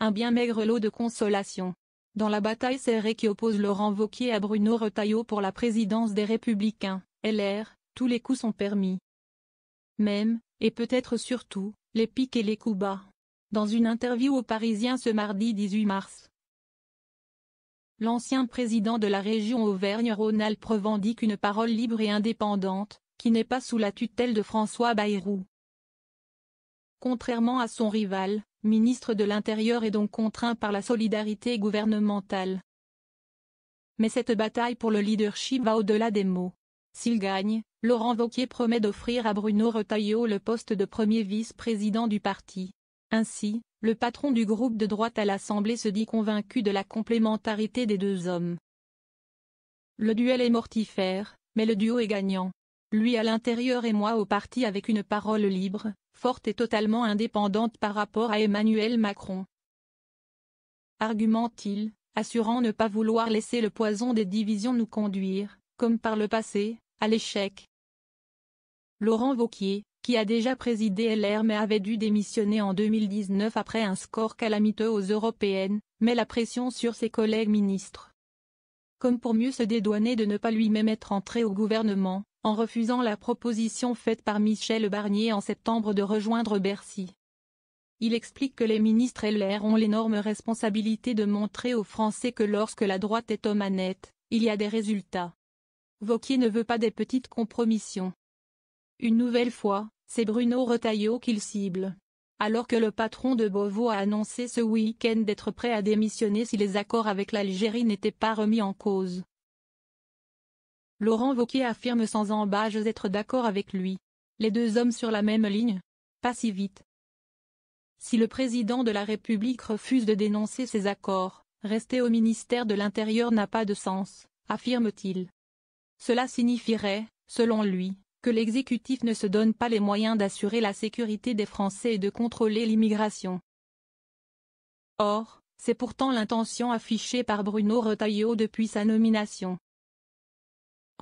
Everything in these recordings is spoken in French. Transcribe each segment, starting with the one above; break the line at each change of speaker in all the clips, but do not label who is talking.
un bien maigre lot de consolation. Dans la bataille serrée qui oppose Laurent Wauquiez à Bruno Retailleau pour la présidence des Républicains, LR, tous les coups sont permis. Même, et peut-être surtout, les piques et les coups bas. Dans une interview au Parisien ce mardi 18 mars, l'ancien président de la région Auvergne-Rhône-Alpes revendique une parole libre et indépendante, qui n'est pas sous la tutelle de François Bayrou. Contrairement à son rival, ministre de l'Intérieur et donc contraint par la solidarité gouvernementale. Mais cette bataille pour le leadership va au-delà des mots. S'il gagne, Laurent Wauquiez promet d'offrir à Bruno Retailleau le poste de premier vice-président du parti. Ainsi, le patron du groupe de droite à l'Assemblée se dit convaincu de la complémentarité des deux hommes. Le duel est mortifère, mais le duo est gagnant. Lui à l'intérieur et moi au parti avec une parole libre, forte et totalement indépendante par rapport à Emmanuel Macron. Argumente-t-il, assurant ne pas vouloir laisser le poison des divisions nous conduire, comme par le passé, à l'échec. Laurent Wauquiez, qui a déjà présidé LR mais avait dû démissionner en 2019 après un score calamiteux aux européennes, met la pression sur ses collègues ministres. Comme pour mieux se dédouaner de ne pas lui-même être entré au gouvernement, en refusant la proposition faite par Michel Barnier en septembre de rejoindre Bercy. Il explique que les ministres LR ont l'énorme responsabilité de montrer aux Français que lorsque la droite est aux manettes, il y a des résultats. Wauquiez ne veut pas des petites compromissions. Une nouvelle fois, c'est Bruno Retailleau qu'il cible. Alors que le patron de Beauvau a annoncé ce week-end d'être prêt à démissionner si les accords avec l'Algérie n'étaient pas remis en cause. Laurent Wauquiez affirme sans ambages être d'accord avec lui. Les deux hommes sur la même ligne? Pas si vite. Si le président de la République refuse de dénoncer ces accords, rester au ministère de l'Intérieur n'a pas de sens, affirme-t-il. Cela signifierait, selon lui, que l'exécutif ne se donne pas les moyens d'assurer la sécurité des Français et de contrôler l'immigration. Or, c'est pourtant l'intention affichée par Bruno Retailleau depuis sa nomination.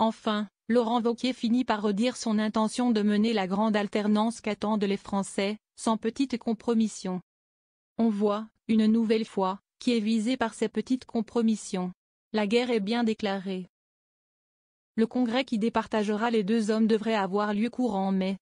Enfin, Laurent Wauquiez finit par redire son intention de mener la grande alternance qu'attendent les Français, sans petite compromission. On voit, une nouvelle fois, qui est visé par ces petites compromissions. La guerre est bien déclarée. Le congrès qui départagera les deux hommes devrait avoir lieu courant mai.